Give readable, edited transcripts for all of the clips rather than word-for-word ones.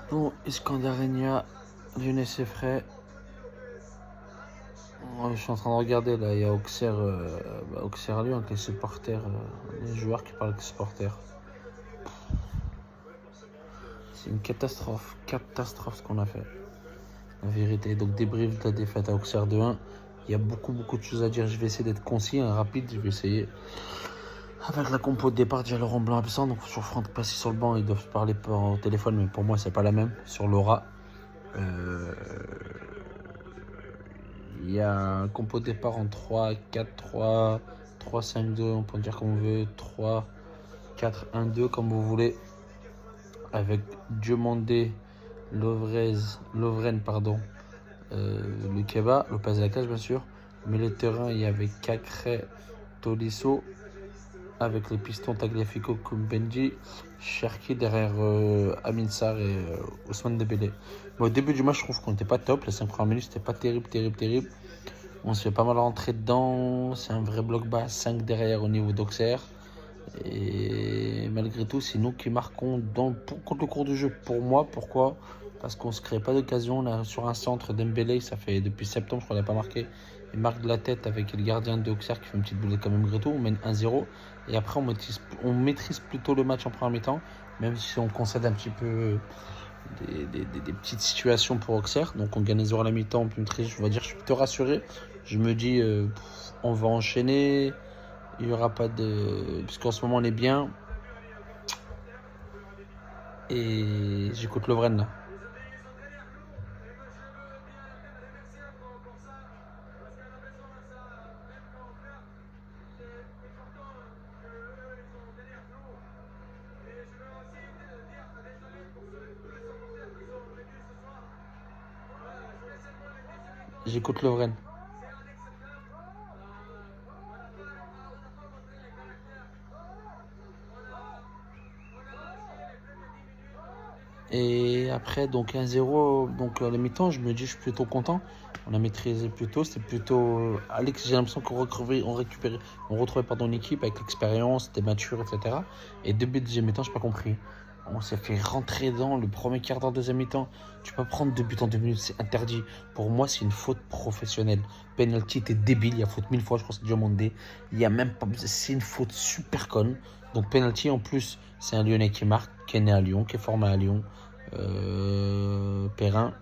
Bon, Iskandarenia, Lionel Seffray. Je suis en train de regarder là, il y a Auxerre Lyon avec les supporters, les joueurs qui parlent avec les supporters. C'est une catastrophe ce qu'on a fait. La vérité, donc débrief de la défaite à Auxerre 2-1. Il y a beaucoup de choses à dire. Je vais essayer d'être concis, rapide. Je vais essayer. Avec la compo de départ, déjà Laurent Blanc absent. Donc sur Franck Passy sur le banc, ils doivent parler au téléphone, mais pour moi, c'est pas la même. Sur Laura. Il y a un compo de départ en 3, 4, 3, 3, 5, 2. On peut dire comme on veut. 3, 4, 1, 2, comme vous voulez. Avec Diomandé, Lovren, Lukeba, Lopez Lacage bien sûr. Mais les terrains, il y avait Cacré, Tolisso, avec les pistons Tagliafico, Kumbenji, Cherki derrière Amin Sarr et Ousmane Dembélé. Bon, au début du match, je trouve qu'on n'était pas top. Les 5 premières minutes, c'était pas terrible. On se fait pas mal rentrer dedans. C'est un vrai bloc bas, 5 derrière au niveau d'Auxerre. Et malgré tout, c'est nous qui marquons contre le cours du jeu. Pour moi, pourquoi? Parce qu'on ne se crée pas d'occasion. Là, sur un centre, Dembélé, ça fait depuis septembre, je crois qu'il n'a pas marqué. Il marque de la tête avec le gardien de Auxerre qui fait une petite boulette quand même malgré tout. On mène 1-0. Et après, on maîtrise plutôt le match en première mi-temps. Même si on concède un petit peu des petites situations pour Auxerre. Donc on gagne 0 à la mi-temps, on peut maîtriser. Je vais dire, je suis plutôt rassuré. Je me dis, on va enchaîner. Il n'y aura pas de. Puisqu'en ce moment on est bien. Et j'écoute Lovren là. J'écoute Lovren. Et après, donc 1-0, donc à la mi-temps, je me dis, je suis plutôt content. On a maîtrisé plutôt, c'était plutôt. Alex, j'ai l'impression qu'on retrouvait une équipe avec l'expérience, c'était mature, etc. Et début de deuxième mi-temps, je n'ai pas compris. On s'est fait rentrer dans le premier quart d'heure, deuxième mi-temps. Tu peux prendre 2 buts en 2 minutes, c'est interdit. Pour moi, c'est une faute professionnelle. Penalty, t'es débile, il y a faute 1000 fois, je crois que c'est Diomandé. Il y a même pas. C'est une faute super conne. Donc, penalty, en plus, c'est un Lyonnais qui marque, qui est né à Lyon, qui est formé à Lyon. Perrin.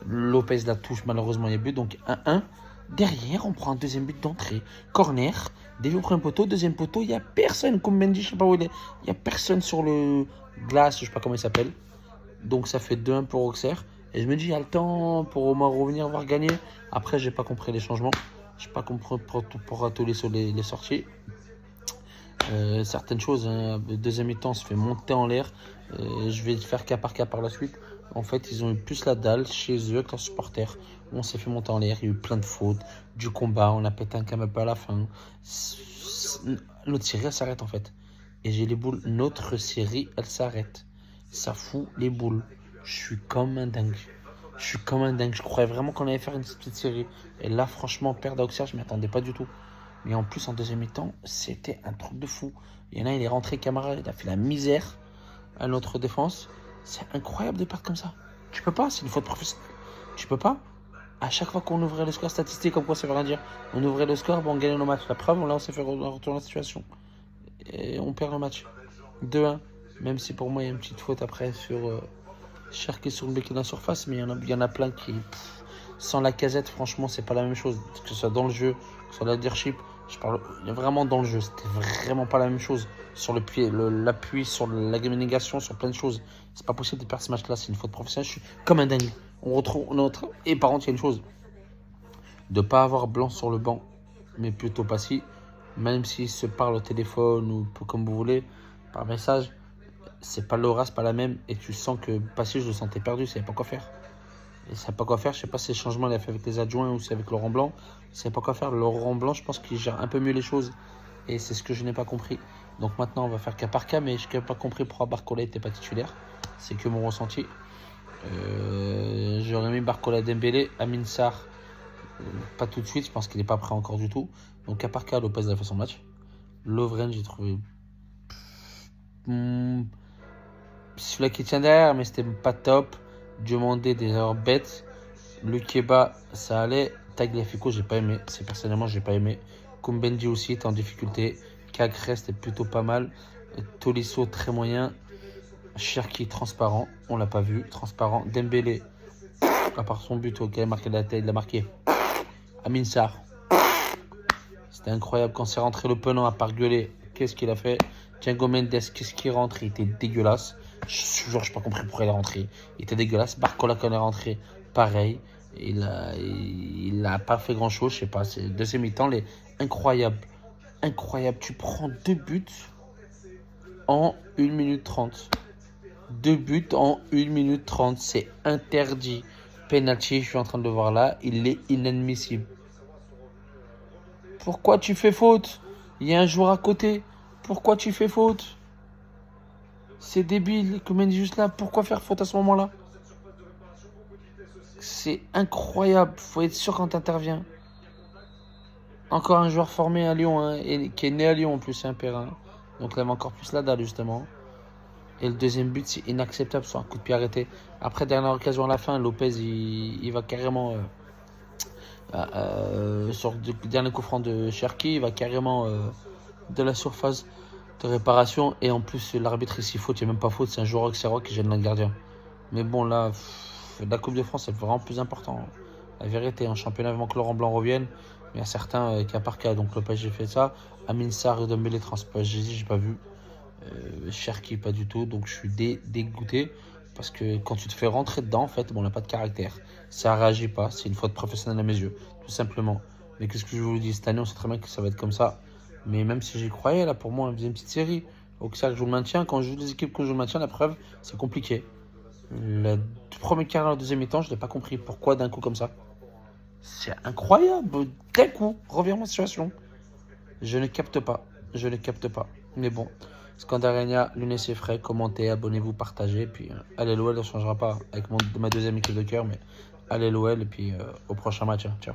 Lopez la touche, malheureusement il y a but, donc 1-1. Derrière, on prend un deuxième but d'entrée. Corner, dévié au premier poteau, deuxième poteau, il n'y a personne. Comme Mendy, je sais pas où il est. Il n'y a personne sur le glace, je sais pas comment il s'appelle. Donc ça fait 2-1 pour Auxerre. Et je me dis, il y a le temps pour Omar revenir, voir gagner. Après, j'ai pas compris les changements. J'ai pas compris pour tous les sorties. Certaines choses, le deuxième mi-temps se fait monter en l'air. Je vais faire cas par cas par la suite. En fait, ils ont eu plus la dalle chez eux que leurs supporters. On s'est fait monter en l'air, il y a eu plein de fautes, du combat, on a pété un canapé à la fin. Notre série, elle s'arrête en fait. Et j'ai les boules, notre série, elle s'arrête. Ça fout les boules. Je suis comme un dingue. Je croyais vraiment qu'on allait faire une petite série. Et là, franchement, perdre à Auxerre, je ne m'y attendais pas du tout. Mais en plus, en deuxième mi-temps, c'était un truc de fou. Il y en a, il est rentré, Camara, il a fait la misère à notre défense. C'est incroyable de perdre comme ça. Tu peux pas, c'est une faute professionnelle. Tu peux pas. À chaque fois qu'on ouvrait le score statistique, comme quoi ça veut rien dire, on ouvrait le score, bon, on gagnait nos matchs. La preuve, là, on s'est fait retourner la situation. Et on perd le match. 2-1. Même si pour moi, il y a une petite faute après sur Cherki sur le bec de la surface, mais il y en a plein qui. Sans la casette, franchement, c'est pas la même chose. Que ce soit dans le jeu, que ce soit la leadership, je parle vraiment dans le jeu. C'était vraiment pas la même chose. Sur le pied, l'appui, sur la négation, sur plein de choses. C'est pas possible de perdre ce match-là. C'est une faute professionnelle. Je suis comme un dingue. On retrouve notre. Et par contre, il y a une chose. De pas avoir Blanc sur le banc, mais plutôt Passy. Même s'il se parle au téléphone ou comme vous voulez, par message, c'est pas l'aura, c'est pas la même. Et tu sens que Passy, je le sentais perdu. Il savait pas quoi faire. Il ne savait pas quoi faire. Je ne sais pas si les changements il a fait avec les adjoints ou c'est avec Laurent Blanc. Il ne savait pas quoi faire. Laurent Blanc, je pense qu'il gère un peu mieux les choses. Et c'est ce que je n'ai pas compris. Donc maintenant, on va faire cas par cas. Mais je n'ai pas compris pourquoi Barcola n'était pas titulaire. C'est que mon ressenti. J'aurais mis Barcola Dembélé. Amin Sarr, pas tout de suite. Je pense qu'il n'est pas prêt encore du tout. Donc cas par cas, Lopez a fait son match. Lovren, j'ai trouvé. Celui-là qui tient derrière, mais c'était pas top. Diomandé, des erreurs bêtes. Lukeba, ça allait. Tagliafico, j'ai pas aimé. C'est personnellement, j'ai pas aimé. Kumbendi aussi était en difficulté. Cagres, c'était plutôt pas mal. Tolisso, très moyen. Cherki, transparent. On l'a pas vu. Transparent. Dembélé, à part son but auquel il a marqué la tête, il a marqué. Amin Sarr. C'était incroyable quand c'est rentré le penant à part gueuler. Qu'est-ce qu'il a fait? Thiago Mendes, qu'est-ce qu'il est rentré? Il était dégueulasse. Genre, je n'ai pas compris pourquoi il est rentré. Il était dégueulasse. Barcola, quand il est rentré, pareil. Il a pas fait grand-chose, je sais pas. C'est deuxième mi-temps, les incroyable. Incroyable. Tu prends 2 buts en 1 minute 30. 2 buts en 1 minute 30. C'est interdit. Penalty, je suis en train de le voir là. Il est inadmissible. Pourquoi tu fais faute? Il y a un joueur à côté. Pourquoi tu fais faute? C'est débile. Comme il dit juste là, pourquoi faire faute à ce moment-là? C'est incroyable. Faut être sûr quand tu interviens. Encore un joueur formé à Lyon, hein, et qui est né à Lyon en plus, c'est un périn. Donc là, il va encore plus la dalle justement. Et le deuxième but, c'est inacceptable sur un coup de pied arrêté. Après, dernière occasion à la fin, Lopez, il va carrément... sur le dernier coup franc de Cherki, il va carrément de la surface de réparation. Et en plus, l'arbitre ici faute, il n'y a même pas faute, c'est un joueur auxerrois qui gêne le gardien. Mais bon, là, la Coupe de France, c'est vraiment plus important. La vérité, en championnat, avant que Laurent Blanc revienne, il y a certains cas par cas. Donc, Lopez, j'ai fait ça. Amin Sarr et Dembélé, j'ai pas vu. Cherki, pas du tout. Donc, je suis dégoûté. Parce que quand tu te fais rentrer dedans, en fait, bon, on n'a pas de caractère. Ça réagit pas. C'est une faute professionnelle à mes yeux, tout simplement. Mais qu'est-ce que je vous dis? Cette année, on sait très bien que ça va être comme ça. Mais même si j'y croyais, là, pour moi, on faisait une petite série. Au ça, je joue le maintien. Quand je joue des équipes que je joue le maintien, la preuve, c'est compliqué. Le premier quart et le deuxième mi-temps, je n'ai pas compris. Pourquoi d'un coup comme ça? C'est incroyable. D'un coup, reviens-moi la situation. Je ne capte pas. Je ne capte pas. Mais bon. Scandarenia, Lunes et Frais, commentez, abonnez-vous, partagez. Puis allez l'OL, ça ne changera pas avec ma deuxième équipe de cœur. Mais allez l'OL et puis au prochain match. Hein. Ciao.